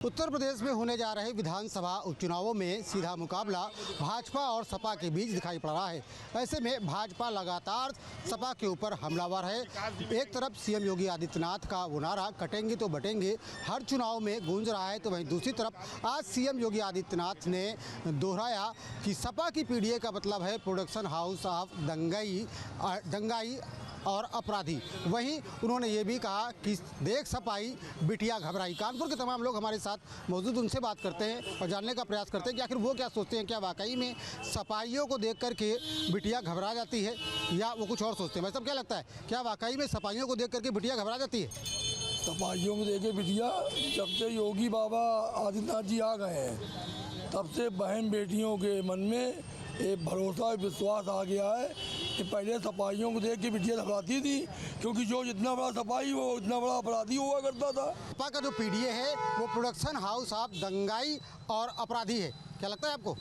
उत्तर प्रदेश में होने जा रहे विधानसभा उपचुनावों में सीधा मुकाबला भाजपा और सपा के बीच दिखाई पड़ रहा है। ऐसे में भाजपा लगातार सपा के ऊपर हमलावर है। एक तरफ सीएम योगी आदित्यनाथ का वो नारा कटेंगे तो बटेंगे हर चुनाव में गूंज रहा है, तो वहीं दूसरी तरफ आज सीएम योगी आदित्यनाथ ने दोहराया कि सपा की पीडीए का मतलब है प्रोडक्शन हाउस ऑफ दंगाई और अपराधी। वहीं उन्होंने ये भी कहा कि देख सपाई बिटिया घबराई। कानपुर के तमाम लोग हमारे साथ मौजूद, उनसे बात करते हैं और जानने का प्रयास करते हैं कि आखिर वो क्या सोचते हैं। क्या वाकई में सपाइयों को देख करके बिटिया घबरा जाती है या वो कुछ और सोचते हैं? भाई साहब, क्या लगता है, क्या वाकई में सपाइयों को देख करके बिटिया घबरा जाती है? सपाइयों को देख के बिटिया, जब से योगी बाबा आदित्यनाथ जी आ गए हैं तब से बहन बेटियों के मन में एक भरोसा विश्वास आ गया है कि पहले सपाइयों को देख के बिटिया घबराती थी, क्योंकि जो जितना बड़ा सपाई वो उतना बड़ा अपराधी हुआ करता था। सपा का जो पीडीए है वो प्रोडक्शन हाउस ऑफ दंगाई और अपराधी है। क्या लगता है आपको?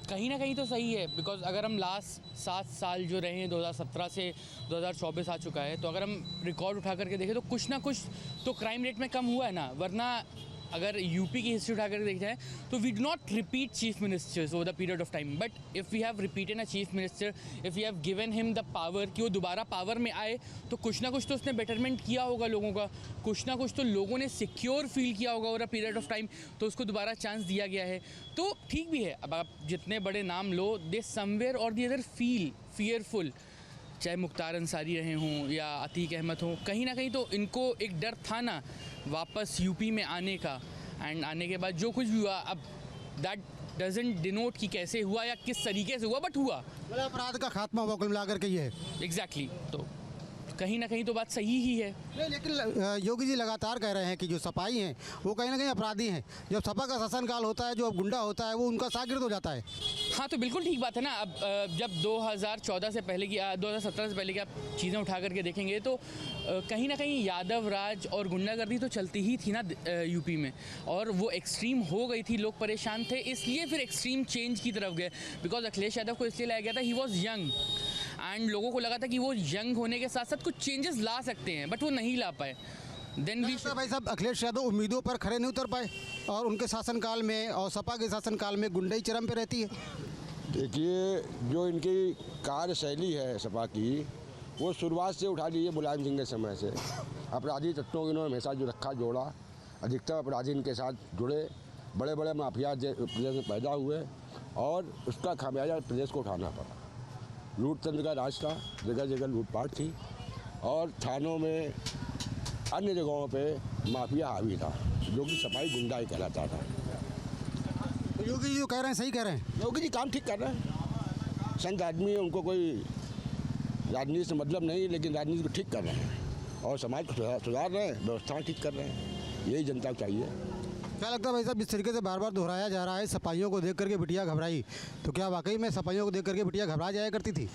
कहीं ना कहीं तो सही है, बिकॉज अगर हम लास्ट 7 साल जो रहे हैं 2017 से 2024 आ चुका है, तो अगर हम रिकॉर्ड उठा करके देखें तो कुछ ना कुछ तो क्राइम रेट में कम हुआ है ना। वरना अगर यूपी की हिस्ट्री उठा कर देखते हैं तो we do not repeat chief ministers over the period of time, but if we have repeated a chief minister, if we have given him the power कि वो दोबारा पावर में आए, तो कुछ ना कुछ तो उसने बेटरमेंट किया होगा लोगों का, कुछ ना कुछ तो लोगों ने सिक्योर फील किया होगा over a period of time, तो उसको दोबारा चांस दिया गया है। तो ठीक भी है। अब आप जितने बड़े नाम लो, दे समवेयर और दी अदर फील फियरफुल, चाहे मुख्तार अंसारी रहे हों या अतीक अहमद हों, कहीं ना कहीं तो इनको एक डर था ना वापस यूपी में आने का। एंड आने के बाद जो कुछ भी हुआ, अब दैट डजंट डिनोट कि कैसे हुआ या किस तरीके से हुआ, बट हुआ। मतलब अपराध का खात्मा हुआ कुल मिलाकर के ये है। एग्जैक्टली। तो कहीं ना कहीं तो बात सही ही है। नहीं, लेकिन योगी जी लगातार कह रहे हैं कि जो सपाई हैं वो कहीं ना कहीं अपराधी हैं। जब सपा का शासनकाल होता है, जो अब गुंडा होता है वो उनका शागिर्द हो जाता है। हाँ, तो बिल्कुल ठीक बात है ना। अब जब 2014 से पहले की 2017 से पहले की आप चीज़ें उठा करके देखेंगे तो कहीं ना कहीं यादव राज और गुंडागर्दी तो चलती ही थी ना यूपी में, और वो एक्सट्रीम हो गई थी, लोग परेशान थे, इसलिए फिर एक्सट्रीम चेंज की तरफ गए। बिकॉज अखिलेश यादव को इसलिए लाया गया था, ही वॉज यंग, एंड लोगों को लगा था कि वो यंग होने के साथ साथ कुछ चेंजेस ला सकते हैं, बट वो नहीं ला पाए। देन वी भाई साहब, अखिलेश यादव उम्मीदों पर खड़े नहीं उतर पाए और उनके शासनकाल में और सपा के शासनकाल में गुंडाई चरम पे रहती है। देखिए, जो इनकी कार्यशैली है सपा की, वो शुरुआत से उठा लीजिए मुलायम सिंह के समय से। अपराधी तत्वों को इन्होंने हमेशा जो रखा जोड़ा, अधिकतर अपराधी इनके साथ जुड़े, बड़े बड़े माफिया प्रदेश में पैदा हुए और उसका खामियाजा प्रदेश को उठाना पड़ा। लूट तंत्र का राज था, जगह जगह लूटपाट थी और थानों में अन्य जगहों पे माफिया हावी था, जो कि सपाई गुंडाई कहलाता था। तो योगी जी जो कह रहे हैं सही कह रहे हैं। योगी जी काम ठीक कर रहे हैं, संत आदमी है, उनको कोई राजनीति से मतलब नहीं, लेकिन राजनीति को ठीक कर रहे हैं और समाज को सुधार रहे हैं, व्यवस्थाएं ठीक कर रहे हैं। यही जनता को चाहिए। क्या लगता है भाई साहब, इस तरीके से बार बार दोहराया जा रहा है सपाइयों को देख करके बिटिया घबराई, तो क्या वाकई में सपाइयों को देख करके बिटिया घबरा जाया करती थी?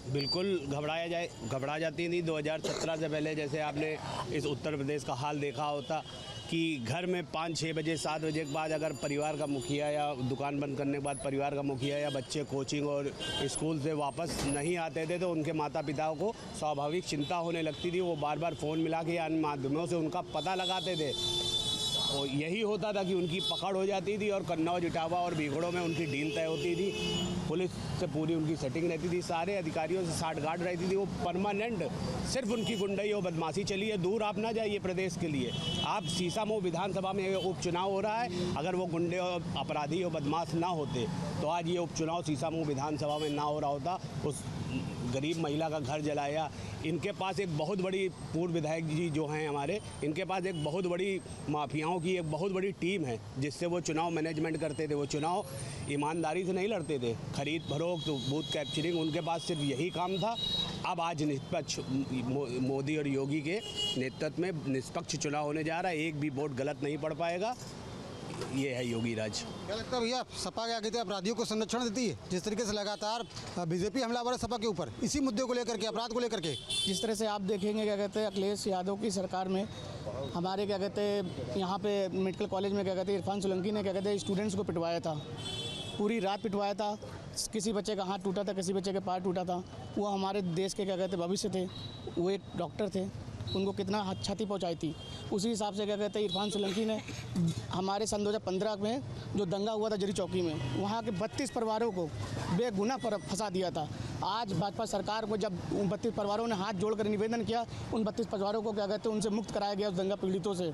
बिल्कुल घबरा जाती थी। 2017 से पहले जैसे आपने इस उत्तर प्रदेश का हाल देखा होता कि घर में 5-6 बजे 7 बजे के बाद अगर परिवार का मुखिया या दुकान बंद करने के बाद परिवार का मुखिया या बच्चे कोचिंग और स्कूल से वापस नहीं आते थे, तो उनके माता पिता को स्वाभाविक चिंता होने लगती थी। वो बार बार फ़ोन मिला के अन्य माध्यमों से उनका पता लगाते थे, और यही होता था कि उनकी पकड़ हो जाती थी और कन्नौज, इटावा और भीखड़ों में उनकी डील तय होती थी। पुलिस से पूरी उनकी सेटिंग रहती थी, सारे अधिकारियों से साठगांठ रहती थी। वो परमानेंट सिर्फ उनकी गुंडाई और बदमाशी चली है। दूर आप ना जाइए प्रदेश के लिए, आप सीसामऊ विधानसभा में उपचुनाव हो रहा है, अगर वो गुंडे और अपराधी और बदमाश ना होते तो आज ये उपचुनाव सीसामऊ विधानसभा में ना हो रहा होता। उस गरीब महिला का घर जलाया। इनके पास एक बहुत बड़ी, पूर्व विधायक जी जो हैं हमारे, इनके पास एक बहुत बड़ी माफियाओं की एक बहुत बड़ी टीम है, जिससे वो चुनाव मैनेजमेंट करते थे। वो चुनाव ईमानदारी से नहीं लड़ते थे, खरीद फरोख्त, बूथ कैप्चरिंग, उनके पास सिर्फ यही काम था। अब आज निष्पक्ष मोदी और योगी के नेतृत्व में निष्पक्ष चुनाव होने जा रहा है, एक भी वोट गलत नहीं पड़ पाएगा। ये है योगी राज। क्या लगता है भैया, सपा क्या कहते हैं अपराधियों को संरक्षण देती है? जिस तरीके से लगातार बीजेपी हमलावर है सपा के ऊपर इसी मुद्दे को लेकर के, अपराध को लेकर के, जिस तरह से आप देखेंगे क्या कहते हैं अखिलेश यादव की सरकार में हमारे क्या कहते हैं यहाँ पे मेडिकल कॉलेज में क्या कहते हैं इरफान सोलंकी ने क्या कहते हैं स्टूडेंट्स को पिटवाया था, पूरी रात पिटवाया था। किसी बच्चे का हाथ टूटा था, किसी बच्चे का पैर टूटा था। वो हमारे देश के क्या कहते हैं भविष्य थे, वो एक डॉक्टर थे। उनको कितना क्षति पहुंचाई थी। उसी हिसाब से क्या कहते हैं इरफान सोलंकी ने हमारे सन 2015 में जो दंगा हुआ था जरी चौकी में, वहाँ के 32 परिवारों को बेगुनाह पर फंसा दिया था। आज भाजपा सरकार को जब उन 32 परिवारों ने हाथ जोड़कर निवेदन किया, उन 32 परिवारों को क्या कहते हैं उनसे मुक्त कराया गया उस दंगा पीड़ितों से।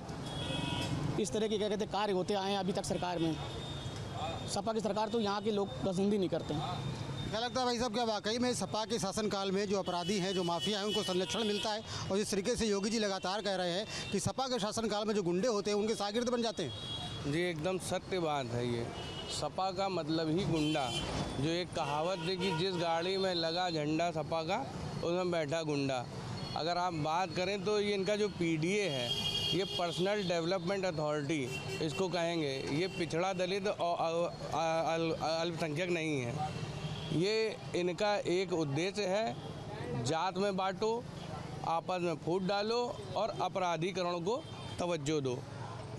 इस तरह के क्या कहते हैं कार्य होते आए हैं अभी तक सरकार में। सपा की सरकार तो यहाँ के लोग पसंद ही नहीं करते हैं। क्या लगता है भाई साहब, क्या वाकई में सपा के शासनकाल में जो अपराधी हैं, जो माफिया हैं, उनको संरक्षण मिलता है? और जिस तरीके से योगी जी लगातार कह रहे हैं कि सपा के शासनकाल में जो गुंडे होते हैं उनके शागिर्द बन जाते हैं। जी एकदम सत्य बात है ये। सपा का मतलब ही गुंडा। जो एक कहावत है कि जिस गाड़ी में लगा झंडा सपा का उसमें बैठा गुंडा। अगर आप बात करें तो ये इनका जो पीडीए है, ये पर्सनल डेवलपमेंट अथॉरिटी इसको कहेंगे। ये पिछड़ा दलित और अल्पसंख्यक नहीं है। ये इनका एक उद्देश्य है, जात में बांटो, आपस में फूट डालो और अपराधीकरण को तवज्जो दो।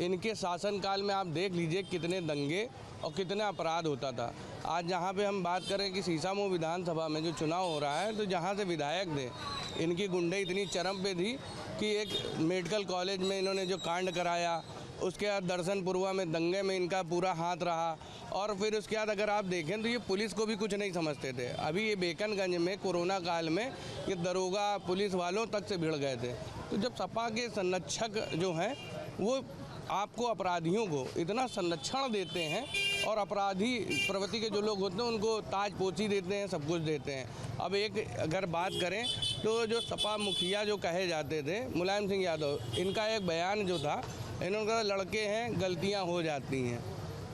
इनके शासनकाल में आप देख लीजिए कितने दंगे और कितना अपराध होता था। आज जहाँ पे हम बात करें कि सीसामऊ विधानसभा में जो चुनाव हो रहा है, तो जहाँ से विधायक थे, इनकी गुंडे इतनी चरम पे थी कि एक मेडिकल कॉलेज में इन्होंने जो कांड कराया, उसके बाद दर्शनपुरवा में दंगे में इनका पूरा हाथ रहा। और फिर उसके बाद अगर आप देखें तो ये पुलिस को भी कुछ नहीं समझते थे। अभी ये बेकनगंज में कोरोना काल में ये दरोगा पुलिस वालों तक से भिड़ गए थे। तो जब सपा के संरक्षक जो हैं वो आपको अपराधियों को इतना संरक्षण देते हैं और अपराधी प्रवृत्ति के जो लोग होते हैं उनको ताजपोशी देते हैं, सब कुछ देते हैं। अब एक अगर बात करें तो जो सपा मुखिया जो कहे जाते थे मुलायम सिंह यादव, इनका एक बयान जो था, इन्होंने कहा लड़के हैं गलतियां हो जाती हैं।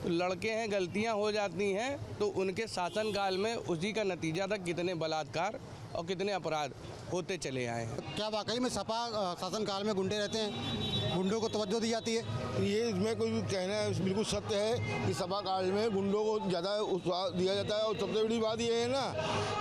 तो लड़के हैं गलतियां हो जाती हैं, तो उनके शासनकाल में उसी का नतीजा था कितने बलात्कार और कितने अपराध होते चले आए हैं। क्या वाकई में सपा शासनकाल में गुंडे रहते हैं, गुंडों को तवज्जो दी जाती है? ये इसमें कोई कहना है बिल्कुल सत्य है कि सपा काल में गुंडों को ज़्यादा उत्साह दिया जाता है। और सबसे बड़ी बात ये है ना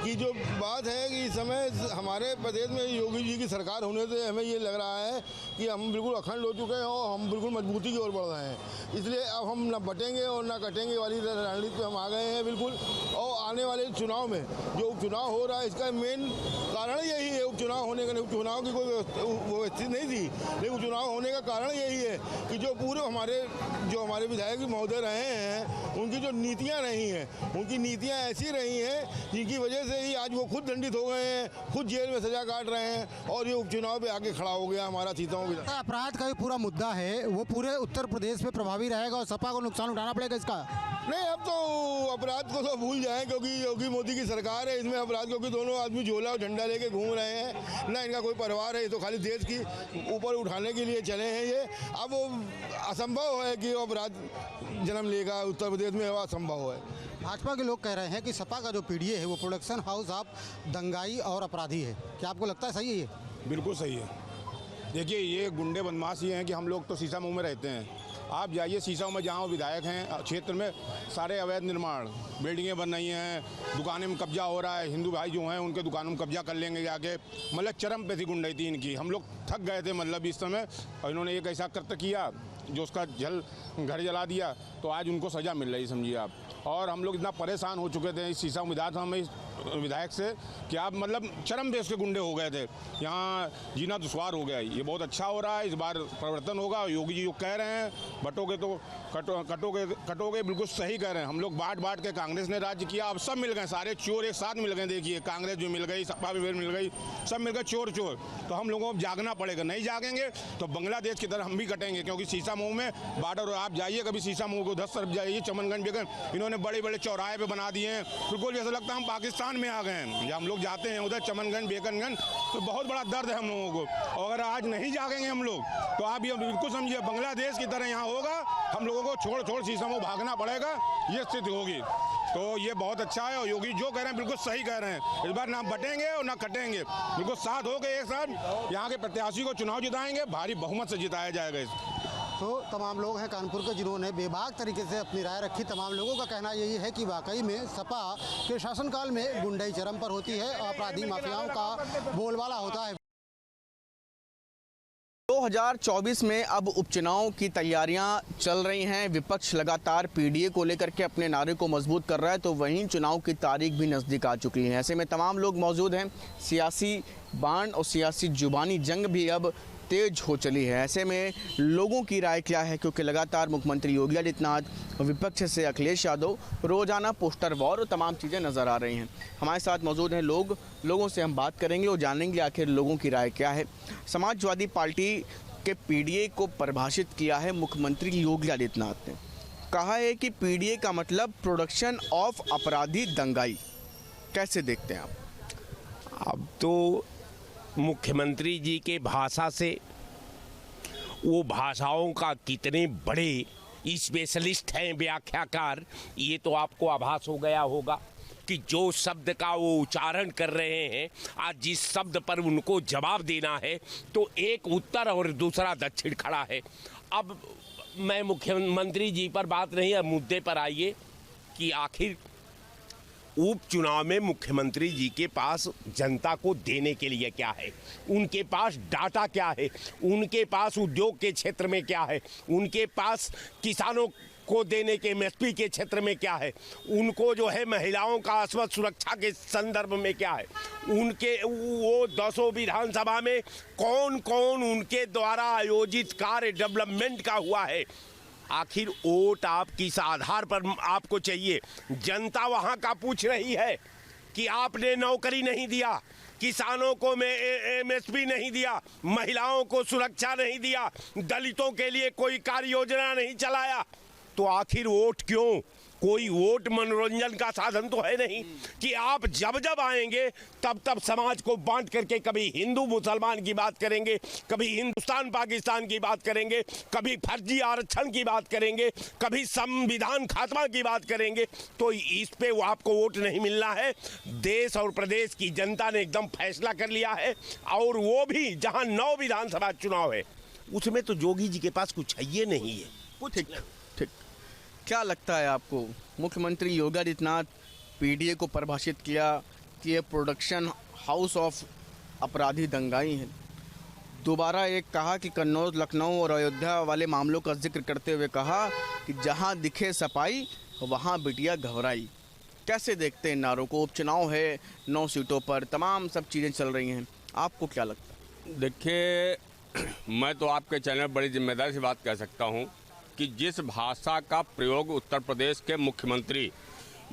कि जो बात है कि इस समय हमारे प्रदेश में योगी जी की सरकार होने से हमें ये लग रहा है कि हम बिल्कुल अखंड हो चुके हैं और हम बिल्कुल मजबूती की ओर बढ़ रहे हैं। इसलिए अब हम न बटेंगे और न कटेंगे वाली रणनीति पे हम आ गए हैं बिल्कुल। और आने वाले चुनाव में जो उपचुनाव हो रहा है, इसका मेन कारण यही है। उपचुनाव होने का, उपचुनाव की कोई व्यवस्थित नहीं थी, लेकिन उपचुनाव होने का कारण यही है कि जो पूरे हमारे विधायक महोदय रहे हैं, उनकी जो नीतियां रही हैं, उनकी नीतियां ऐसी रही हैं जिनकी वजह से ही आज वो खुद दंडित हो गए हैं, खुद जेल में सजा काट रहे हैं और ये उपचुनाव पे आके खड़ा हो गया हमारा सीताओं विधायक। अपराध का भी पूरा मुद्दा है, वो पूरे उत्तर प्रदेश में प्रभावी रहेगा और सपा को नुकसान उठाना पड़ेगा इसका। नहीं, अब तो अपराध को तो भूल जाएं क्योंकि योगी मोदी की सरकार है। इसमें अपराध क्योंकि दोनों आदमी झोला और झंडा लेके घूम रहे हैं, ना इनका कोई परिवार है। ये तो खाली देश की ऊपर उठाने के लिए चले हैं। ये अब वो असंभव है कि अपराध जन्म लेगा उत्तर प्रदेश में, असंभव है। भाजपा के लोग कह रहे हैं कि सपा का जो पीडीए है वो प्रोडक्शन हाउस ऑफ दंगाई और अपराधी है। क्या आपको लगता है सही है ये? बिल्कुल सही है। देखिए, ये गुंडे बदमाश ये हैं कि हम लोग तो सीसामऊ में रहते हैं। आप जाइए सीसामऊ में, जहाँ विधायक हैं क्षेत्र में, सारे अवैध निर्माण, बिल्डिंगें बन रही हैं, दुकानें में कब्जा हो रहा है। हिंदू भाई जो हैं उनके दुकानों में कब्जा कर लेंगे जाके। मतलब चरम पे थी गुंडाई थी इनकी। हम लोग थक गए थे मतलब इस समय, और इन्होंने एक ऐसा कृत्य किया जो उसका घर जला दिया। तो आज उनको सज़ा मिल रही, समझिए आप। और हम लोग इतना परेशान हो चुके थे इस सीसामऊ विधानसभा में विधायक से कि आप मतलब चरम पे उसके गुंडे हो गए थे। यहाँ जीना दुश्वार हो गया। ये बहुत अच्छा हो रहा है, इस बार परिवर्तन होगा। योगी जी जो कह रहे हैं बटोगे तो कटोगे, बिल्कुल सही कह रहे हैं। हम लोग बांट के कांग्रेस ने राज्य किया, अब सब मिल गए, सारे चोर एक साथ मिल गए। देखिए, कांग्रेस जो मिल गई, सपा भी मिल गई, सब मिल गए चोर। तो हम लोगों को जागना पड़ेगा। नहीं जागेंगे तो बांग्लादेश की तरह हम भी कटेंगे। क्योंकि सीसामऊ में बॉर्डर, आप जाइए कभी सीसामऊ को 10 तरफ जाइए, चमनगंज बेगन, इन्होंने बड़े बड़े चौराहे पे बना दिए हैं। बिल्कुल जैसा लगता है हम पाकिस्तान में आ गए हैं। जब हम लोग जाते हैं उधर चमनगंज बेकनगंज, तो बहुत बड़ा दर्द है हम लोगों को। और अगर आज नहीं जागेंगे हम लोग तो आप ये बिल्कुल समझिए बांग्लादेश की तरह यहाँ होगा। हम लोगों को छोड़ सीसामऊ भागना पड़ेगा, ये स्थिति होगी। तो ये बहुत अच्छा है और योगी जो कह रहे हैं बिल्कुल सही कह रहे हैं। इस बार ना बटेंगे और ना कटेंगे, बिल्कुल साथ हो गए एक साथ यहाँ के प्रत्याशी को चुनाव जिताएंगे, भारी बहुमत से जिताया जाएगा। तो तमाम लोग हैं कानपुर के जिन्होंने बेबाक तरीके से अपनी राय रखी। तमाम लोगों का कहना यही है कि वाकई में सपा के शासनकाल में गुंडाई चरम पर होती है, अपराधी माफियाओं का बोलबाला होता है। 2024 में अब उपचुनाव की तैयारियां चल रही हैं। विपक्ष लगातार पीडीए को लेकर के अपने नारे को मजबूत कर रहा है, तो वहीं चुनाव की तारीख भी नज़दीक आ चुकी है। ऐसे में तमाम लोग मौजूद हैं। सियासी बांड और सियासी जुबानी जंग भी अब तेज हो चली है। ऐसे में लोगों की राय क्या है, क्योंकि लगातार मुख्यमंत्री योगी आदित्यनाथ, विपक्ष से अखिलेश यादव, रोजाना पोस्टर वॉर और तमाम चीज़ें नज़र आ रही हैं। हमारे साथ मौजूद हैं लोगों से हम बात करेंगे और जानेंगे आखिर लोगों की राय क्या है। समाजवादी पार्टी के पीडीए को परिभाषित किया है मुख्यमंत्री योगी आदित्यनाथ ने। कहा है कि पीडीए का मतलब प्रोडक्शन ऑफ अपराधी दंगाई। कैसे देखते हैं आप? अब तो मुख्यमंत्री जी के भाषा से वो भाषाओं का कितने बड़े स्पेशलिस्ट हैं व्याख्याकार, ये तो आपको आभास हो गया होगा कि जो शब्द का वो उच्चारण कर रहे हैं, आज जिस शब्द पर उनको जवाब देना है तो एक उत्तर और दूसरा दक्षिण खड़ा है। अब मैं मुख्यमंत्री जी पर बात नहीं है, मुद्दे पर आइए कि आखिर उपचुनाव में मुख्यमंत्री जी के पास जनता को देने के लिए क्या है, उनके पास डाटा क्या है, उनके पास उद्योग के क्षेत्र में क्या है, उनके पास किसानों को देने के एमएसपी के क्षेत्र में क्या है, उनको जो है महिलाओं का अस्वस्थ सुरक्षा के संदर्भ में क्या है, उनके वो 10 विधानसभा में कौन कौन उनके द्वारा आयोजित कार्य डेवलपमेंट का हुआ है। आखिर वोट आप किस आधार पर आपको चाहिए? जनता वहां का पूछ रही है कि आपने नौकरी नहीं दिया, किसानों को एमएसपी नहीं दिया, महिलाओं को सुरक्षा नहीं दिया, दलितों के लिए कोई कार्य योजना नहीं चलाया, तो आखिर वोट क्यों? कोई वोट मनोरंजन का साधन तो है नहीं कि आप जब जब आएंगे तब तब समाज को बांट करके कभी हिंदू मुसलमान की बात करेंगे, कभी हिंदुस्तान पाकिस्तान की बात करेंगे, कभी फर्जी आरक्षण की बात करेंगे, कभी संविधान खात्मा की बात करेंगे। तो इस पे वो आपको वोट नहीं मिलना है। देश और प्रदेश की जनता ने एकदम फैसला कर लिया है, और वो भी जहां 9 विधानसभा चुनाव है उसमें तो जोगी जी के पास कुछ है नहीं है कुछ। ठीक, क्या लगता है आपको? मुख्यमंत्री योगी आदित्यनाथ पीडीए को परिभाषित किया कि ये प्रोडक्शन हाउस ऑफ अपराधी दंगाई है। दोबारा एक कहा कि कन्नौज, लखनऊ और अयोध्या वाले मामलों का जिक्र करते हुए कहा कि जहां दिखे सफाई वहां बिटिया घबराई। कैसे देखते हैं नारों को? उपचुनाव है, 9 सीटों पर तमाम सब चीज़ें चल रही हैं, आपको क्या लगता है? देखिए, मैं तो आपके चैनल बड़ी जिम्मेदारी से बात कह सकता हूं कि जिस भाषा का प्रयोग उत्तर प्रदेश के मुख्यमंत्री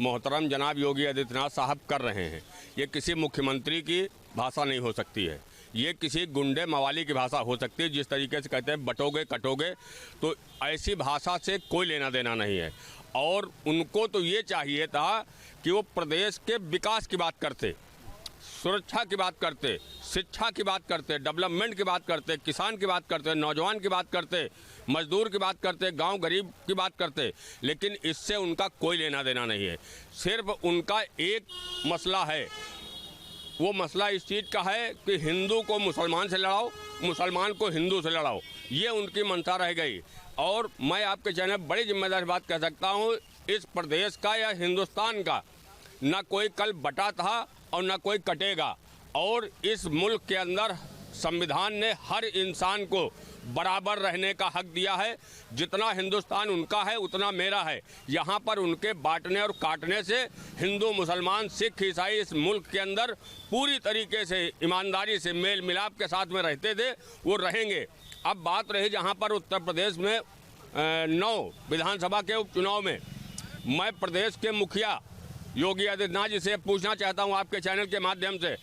मोहतरम जनाब योगी आदित्यनाथ साहब कर रहे हैं, ये किसी मुख्यमंत्री की भाषा नहीं हो सकती है। ये किसी गुंडे मवाली की भाषा हो सकती है। जिस तरीके से कहते हैं बटोगे कटोगे, तो ऐसी भाषा से कोई लेना देना नहीं है। और उनको तो ये चाहिए था कि वो प्रदेश के विकास की बात करते, सुरक्षा की बात करते, शिक्षा की बात करते, डेवलपमेंट की बात करते, किसान की बात करते, नौजवान की बात करते, मजदूर की बात करते, गांव गरीब की बात करते। लेकिन इससे उनका कोई लेना देना नहीं है। सिर्फ उनका एक मसला है, वो मसला इस चीज़ का है कि हिंदू को मुसलमान से लड़ाओ, मुसलमान को हिंदू से लड़ाओ, ये उनकी मंशा रह गई। और मैं आपके चैनल बड़ी जिम्मेदार बात कह सकता हूँ, इस प्रदेश का या हिंदुस्तान का ना कोई कल बटा था और ना कोई कटेगा। और इस मुल्क के अंदर संविधान ने हर इंसान को बराबर रहने का हक दिया है। जितना हिंदुस्तान उनका है उतना मेरा है। यहाँ पर उनके बांटने और काटने से हिंदू, मुसलमान, सिख, ईसाई इस मुल्क के अंदर पूरी तरीके से ईमानदारी से मेल मिलाप के साथ में रहते थे, वो रहेंगे। अब बात रही जहाँ पर उत्तर प्रदेश में 9 विधानसभा के उपचुनाव में, मैं प्रदेश के मुखिया योगी आदित्यनाथ जी से पूछना चाहता हूँ आपके चैनल के माध्यम से,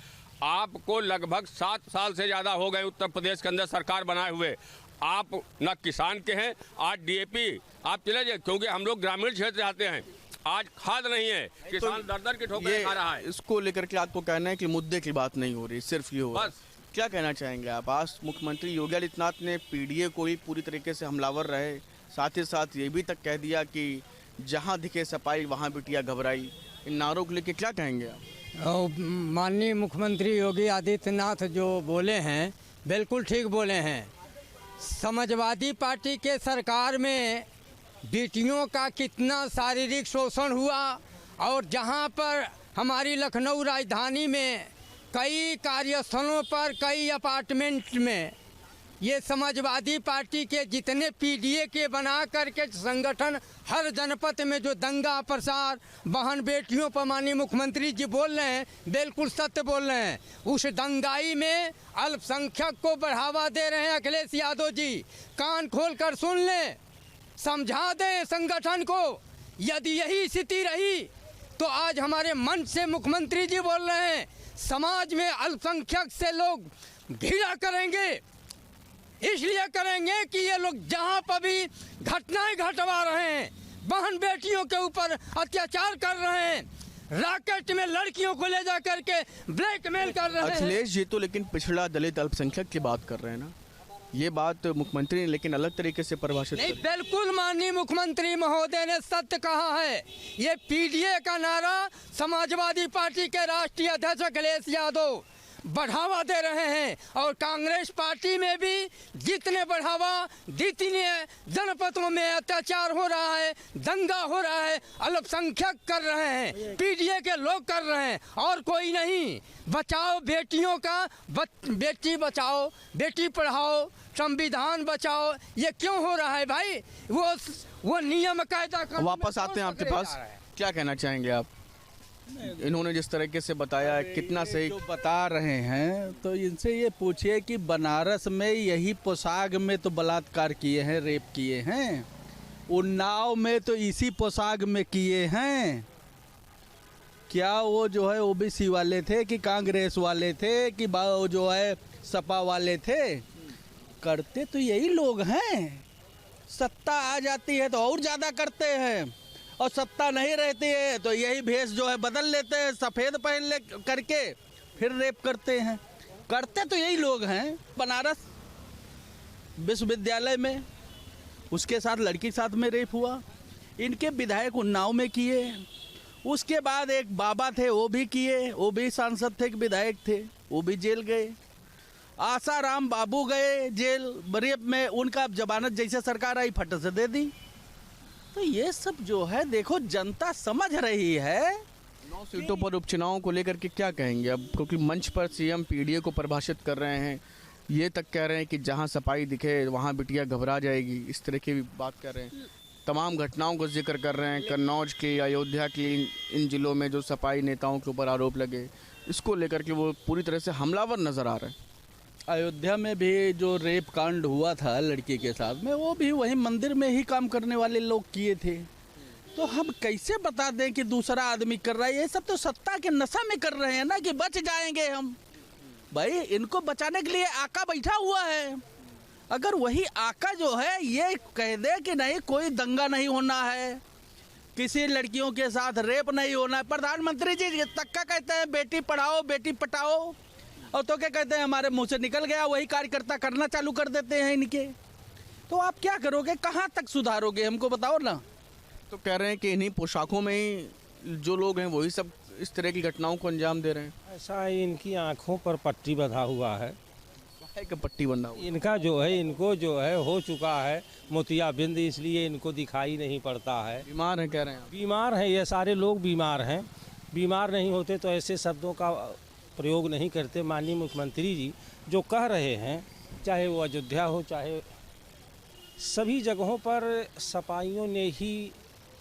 आपको लगभग 7 साल से ज़्यादा हो गए उत्तर प्रदेश के अंदर सरकार बनाए हुए, आप न किसान के हैं। आज डीएपी आप चले जाए, क्योंकि हम लोग ग्रामीण क्षेत्र से आते हैं, आज खाद नहीं है, किसान दर की ठोकरें खा रहा है। इसको लेकर के आपको कहना है कि मुद्दे की बात नहीं हो रही, सिर्फ ये हो रहा है। क्या कहना चाहेंगे आप? आज मुख्यमंत्री योगी आदित्यनाथ ने पीडीए को ही पूरी तरीके से हमलावर रहे, साथ ही साथ ये भी तक कह दिया कि जहाँ दिखे सफाई वहाँ बिटिया घबराई। इन नारों को लेकर क्या कहेंगे आप? माननीय मुख्यमंत्री योगी आदित्यनाथ जो बोले हैं बिल्कुल ठीक बोले हैं। समाजवादी पार्टी के सरकार में बेटियों का कितना शारीरिक शोषण हुआ, और जहां पर हमारी लखनऊ राजधानी में कई कार्यस्थलों पर, कई अपार्टमेंट में ये समाजवादी पार्टी के जितने पीडीए के बना करके संगठन हर जनपद में जो दंगा प्रसार बहन बेटियों पर माननीय मुख्यमंत्री जी बोल रहे हैं, बिल्कुल सत्य बोल रहे हैं। उस दंगाई में अल्पसंख्यक को बढ़ावा दे रहे हैं अखिलेश यादव जी। कान खोल कर सुन लें, समझा दें संगठन को। यदि यही स्थिति रही तो आज हमारे मंच से मुख्यमंत्री जी बोल रहे हैं, समाज में अल्पसंख्यक से लोग घृणा करेंगे। इसलिए करेंगे कि ये लोग जहाँ पर भी घटनाएं घटवा रहे हैं, बहन बेटियों के ऊपर अत्याचार कर रहे हैं, रॉकेट में लड़कियों को ले जा करके ब्लैकमेल कर रहे हैं। अखिलेश जी तो लेकिन पिछड़ा दलित अल्पसंख्यक की बात कर रहे हैं ना, ये बात मुख्यमंत्री ने लेकिन अलग तरीके से परिभाषित नहीं, बिल्कुल माननीय मुख्यमंत्री महोदय ने सत्य कहा है। ये पीडीए का नारा समाजवादी पार्टी के राष्ट्रीय अध्यक्ष अखिलेश यादव बढ़ावा दे रहे हैं, और कांग्रेस पार्टी में भी जितने बढ़ावा जितने जनपदों में अत्याचार हो रहा है, दंगा हो रहा है, अल्पसंख्यक कर रहे हैं, पीडीए के लोग कर रहे हैं, और कोई नहीं। बचाओ बेटियों का, बेटी बचाओ बेटी पढ़ाओ, संविधान बचाओ, ये क्यों हो रहा है भाई? वो नियम कायदा कानून वापस आते हैं आपके पास, क्या कहना चाहेंगे आप? इन्होंने जिस तरीके से बताया कितना सही जो बता रहे हैं, तो इनसे ये पूछिए कि बनारस में यही पोशाक में तो बलात्कार किए हैं, रेप किए हैं। उन्नाव में तो इसी पोशाक में किए हैं। क्या वो जो है ओबीसी वाले थे कि कांग्रेस वाले थे कि वो जो है सपा वाले थे? करते तो यही लोग हैं। सत्ता आ जाती है तो और ज़्यादा करते हैं, और सत्ता नहीं रहती है तो यही भेष जो है बदल लेते हैं, सफ़ेद पहन ले करके फिर रेप करते हैं। करते तो यही लोग हैं। बनारस विश्वविद्यालय में उसके साथ लड़की के साथ में रेप हुआ, इनके विधायक उन्नाव में किए। उसके बाद एक बाबा थे, वो भी किए, वो भी सांसद थे, विधायक थे, वो भी जेल गए। आसाराम बाबू गए जेल रेप में, उनका जमानत जैसे सरकार आई फट से दे दी। तो ये सब जो है देखो जनता समझ रही है। 9 सीटों पर उपचुनावों को लेकर के क्या कहेंगे अब? क्योंकि मंच पर सीएम पीडीए को परिभाषित कर रहे हैं, ये तक कह रहे हैं कि जहां सफाई दिखे वहां बिटिया घबरा जाएगी, इस तरह की भी बात कर रहे हैं। तमाम घटनाओं को जिक्र कर रहे हैं, कन्नौज की, अयोध्या की, इन जिलों में जो सफाई नेताओं के ऊपर आरोप लगे, इसको लेकर के वो पूरी तरह से हमलावर नजर आ रहे हैं। अयोध्या में भी जो रेप कांड हुआ था लड़की के साथ में, वो भी वही मंदिर में ही काम करने वाले लोग किए थे। तो हम कैसे बता दें कि दूसरा आदमी कर रहा है? ये सब तो सत्ता के नशा में कर रहे हैं ना, कि बच जाएंगे हम। भाई इनको बचाने के लिए आका बैठा हुआ है। अगर वही आका जो है ये कह दे कि नहीं कोई दंगा नहीं होना है, किसी लड़कियों के साथ रेप नहीं होना है। प्रधानमंत्री जी तक का कहते हैं बेटी पढ़ाओ बेटी पटाओ, और तो क्या कहते हैं हमारे मुंह से निकल गया, वही कार्यकर्ता करना चालू कर देते हैं इनके। तो आप क्या करोगे, कहाँ तक सुधारोगे, हमको बताओ ना। तो कह रहे हैं कि इन्हीं पोशाकों में ही जो लोग हैं वही सब इस तरह की घटनाओं को अंजाम दे रहे हैं। ऐसा इनकी आंखों पर पट्टी बंधा हुआ है। कि पट्टी बंधा हुआ इनका जो है, इनको जो है हो चुका है मोतियाबिंद, इसलिए इनको दिखाई नहीं पड़ता है। बीमार हैं कह रहे हैं? बीमार हैं, ये सारे लोग बीमार हैं। बीमार नहीं होते तो ऐसे शब्दों का प्रयोग नहीं करते। माननीय मुख्यमंत्री जी जो कह रहे हैं, चाहे वो अयोध्या हो, चाहे सभी जगहों पर सपाइयों ने ही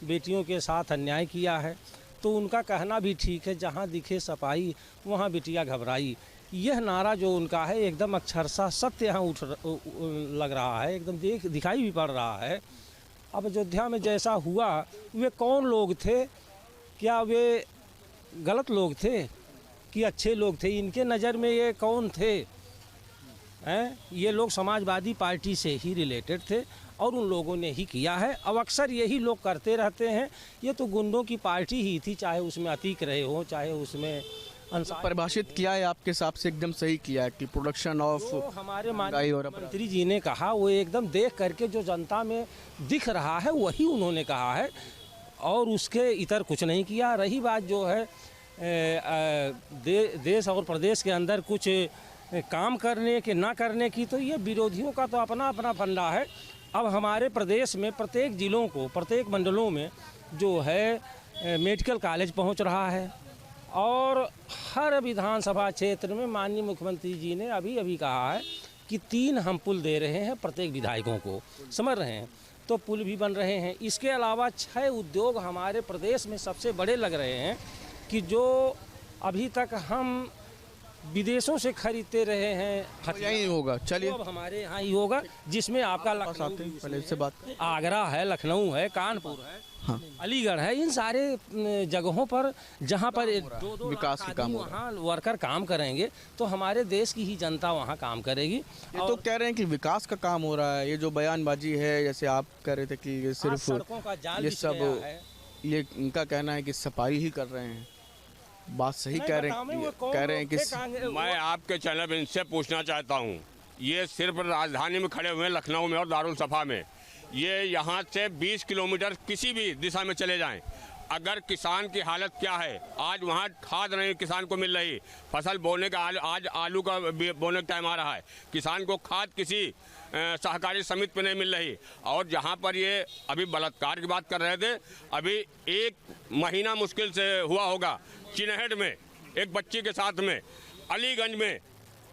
बेटियों के साथ अन्याय किया है, तो उनका कहना भी ठीक है। जहाँ दिखे सपाई वहाँ बिटिया घबराई, यह नारा जो उनका है एकदम अक्षरशः सत्य यहाँ लग रहा है, एकदम दिखाई भी पड़ रहा है। अब अयोध्या में जैसा हुआ, वे कौन लोग थे? क्या वे गलत लोग थे कि अच्छे लोग थे? इनके नज़र में ये कौन थे? ये लोग समाजवादी पार्टी से ही रिलेटेड थे और उन लोगों ने ही किया है। अब अक्सर यही लोग करते रहते हैं। ये तो गुंडों की पार्टी ही थी, चाहे उसमें अतीक रहे हो, चाहे उसमें परिभाषित किया है आपके हिसाब से, एकदम सही किया है कि प्रोडक्शन ऑफ हमारे माननीय मंत्री जी ने कहा, वो एकदम देख करके जो जनता में दिख रहा है वही उन्होंने कहा है, और उसके इतर कुछ नहीं किया। रही बात जो है देश और प्रदेश के अंदर कुछ काम करने के ना करने की, तो ये विरोधियों का तो अपना अपना फंडा है। अब हमारे प्रदेश में प्रत्येक जिलों को, प्रत्येक मंडलों में जो है मेडिकल कॉलेज पहुंच रहा है, और हर विधानसभा क्षेत्र में माननीय मुख्यमंत्री जी ने अभी अभी कहा है कि 3 हम पुल दे रहे हैं प्रत्येक विधायकों को, समझ रहे हैं, तो पुल भी बन रहे हैं। इसके अलावा 6 उद्योग हमारे प्रदेश में सबसे बड़े लग रहे हैं कि जो अभी तक हम विदेशों से खरीदते रहे हैं, यही होगा। चलिए, अब हमारे यहाँ ही होगा, जिसमें आपका पहले से बात आगरा है, लखनऊ है, कानपुर है, हाँ, अलीगढ़ है, इन सारे जगहों पर जहाँ पर दो विकास के काम वहाँ वर्कर काम करेंगे तो हमारे देश की ही जनता वहाँ काम करेगी। ये तो कह रहे हैं कि विकास का काम हो रहा है। ये जो बयानबाजी है, जैसे आप कह रहे थे कि ये सिर्फ सड़कों का जाल ये बिछ सब गया है। ये इनका कहना है कि सफाई ही कर रहे हैं। बात सही कह रहे हैं कि मैं आपके चैनल पर इनसे पूछना चाहता हूँ, ये सिर्फ राजधानी में खड़े हुए हैं, लखनऊ में और दारुल सफा में, ये यहाँ से 20 किलोमीटर किसी भी दिशा में चले जाएं, अगर किसान की हालत क्या है, आज वहाँ खाद नहीं किसान को मिल रही, फसल बोने का आज आलू का बोने का टाइम आ रहा है, किसान को खाद किसी सहकारी समिति पे नहीं मिल रही। और जहाँ पर ये अभी बलात्कार की बात कर रहे थे, अभी 1 महीना मुश्किल से हुआ होगा, चिनहट में एक बच्ची के साथ में, अलीगंज में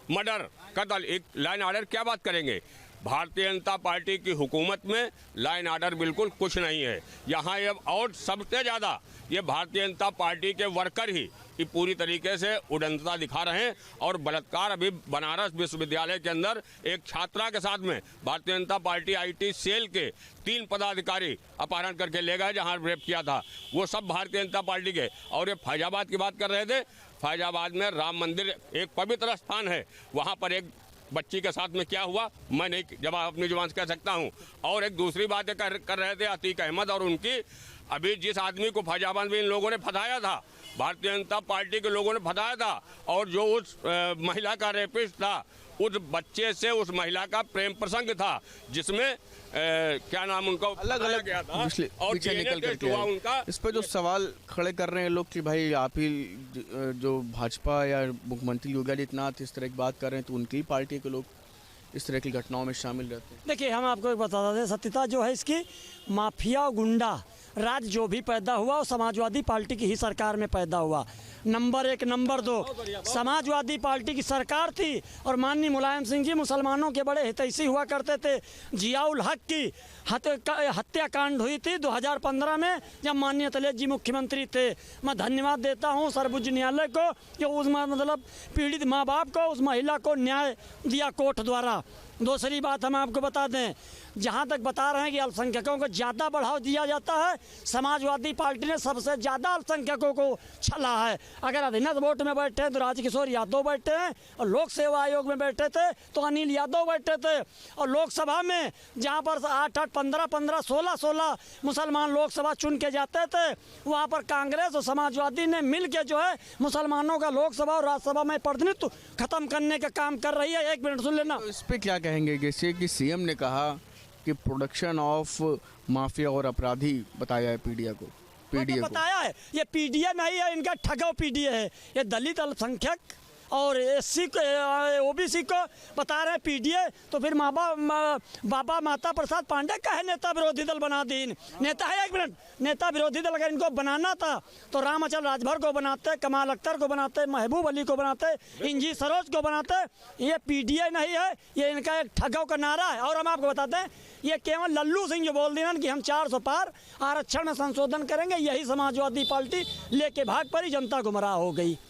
मर्डर, कत्ल, एक लाइन ऑर्डर क्या बात करेंगे। भारतीय जनता पार्टी की हुकूमत में लाइन ऑर्डर बिल्कुल कुछ नहीं है यहाँ। ये और सबसे ज़्यादा ये भारतीय जनता पार्टी के वर्कर ही ये पूरी तरीके से उड़नता दिखा रहे हैं। और बलात्कार अभी बनारस विश्वविद्यालय के अंदर एक छात्रा के साथ में Bharatiya Janata party IT cell के 3 पदाधिकारी अपहरण करके ले गए, जहाँ रेप किया था, वो सब भारतीय जनता पार्टी के। और ये फैजाबाद की बात कर रहे थे, फैजाबाद में राम मंदिर एक पवित्र स्थान है, वहाँ पर एक बच्ची के साथ में क्या हुआ मैं नहीं जवाब अपनी जुबान से कह सकता हूं। और एक दूसरी बात कर रहे थे अतीक अहमद और उनकी, अभी जिस आदमी को फैजाबाद में इन लोगों ने फंसाया था, भारतीय जनता पार्टी के लोगों ने फंसाया था, और जो उस महिला का रेपिस्ट था, उस बच्चे से उस महिला का प्रेम प्रसंग था, जिसमें क्या नाम उनका अलग अलग गया था और निकल करके हुआ उनका। इस पर जो सवाल खड़े कर रहे हैं लोग कि भाई आप ही जो भाजपा या मुख्यमंत्री योगी आदित्यनाथ इस तरह की बात कर रहे हैं, तो उनकी पार्टी के लोग इस तरह की घटनाओं में शामिल रहते हैं। देखिए, हम आपको बता दें, सत्यता जो है इसकी, माफिया और गुंडा राज जो भी पैदा हुआ वो समाजवादी पार्टी की ही सरकार में पैदा हुआ। नंबर 1, नंबर 2 समाजवादी पार्टी की सरकार थी और माननीय मुलायम सिंह जी मुसलमानों के बड़े हितैषी हुआ करते थे। जियाउल हक की हत्याकांड हुई थी 2015 में, जब माननीय अखिलेश जी मुख्यमंत्री थे। मैं धन्यवाद देता हूं सर्वोच्च न्यायालय को कि उस मतलब पीड़ित माँ बाप को, उस महिला को न्याय दिया कोर्ट द्वारा। दूसरी बात हम आपको बता दें, जहाँ तक बता रहे हैं कि अल्पसंख्यकों को ज़्यादा बढ़ावा दिया जाता है, समाजवादी पार्टी ने सबसे ज़्यादा अल्पसंख्यकों को छला है। अगर अधीनस्थ वोट में बैठे हैं तो राजकिशोर यादव बैठे हैं, और लोक सेवा आयोग में बैठे थे तो अनिल यादव बैठे थे, और लोकसभा में जहाँ पर 8-8, 15-15, 16-16 मुसलमान लोकसभा चुन के जाते थे, वहाँ पर कांग्रेस और समाजवादी ने मिल के जो है मुसलमानों का लोकसभा और राज्यसभा में प्रतिनिधित्व खत्म करने का काम कर रही है। 1 मिनट सुन लेना। तो इस पर क्या कहेंगे, जैसे कि CM ने कहा कि प्रोडक्शन ऑफ माफिया और अपराधी बताया है पीडिया को, तो बताया है, ये PDA नहीं है, इनका ठगाव PDA है। ये दलित अल्पसंख्यक और SC को OBC को बता रहे हैं PDA, तो फिर बाबा माता प्रसाद पांडे का है नेता विरोधी दल बना दी। नेता है, 1 मिनट, नेता विरोधी दल अगर इनको बनाना था तो रामाचल राजभर को बनाते, कमाल अख्तर को बनाते, महबूब अली को बनाते, इंजी सरोज को बनाते। ये PDA नहीं है, ये इनका एक ठगाव का नारा है। और हम आपको बताते हैं, ये केवल लल्लू सिंह जो बोल दिया कि हम 400 पार आरक्षण में संशोधन करेंगे, यही समाजवादी पार्टी लेके भाग पर ही जनता गुमराह हो गई।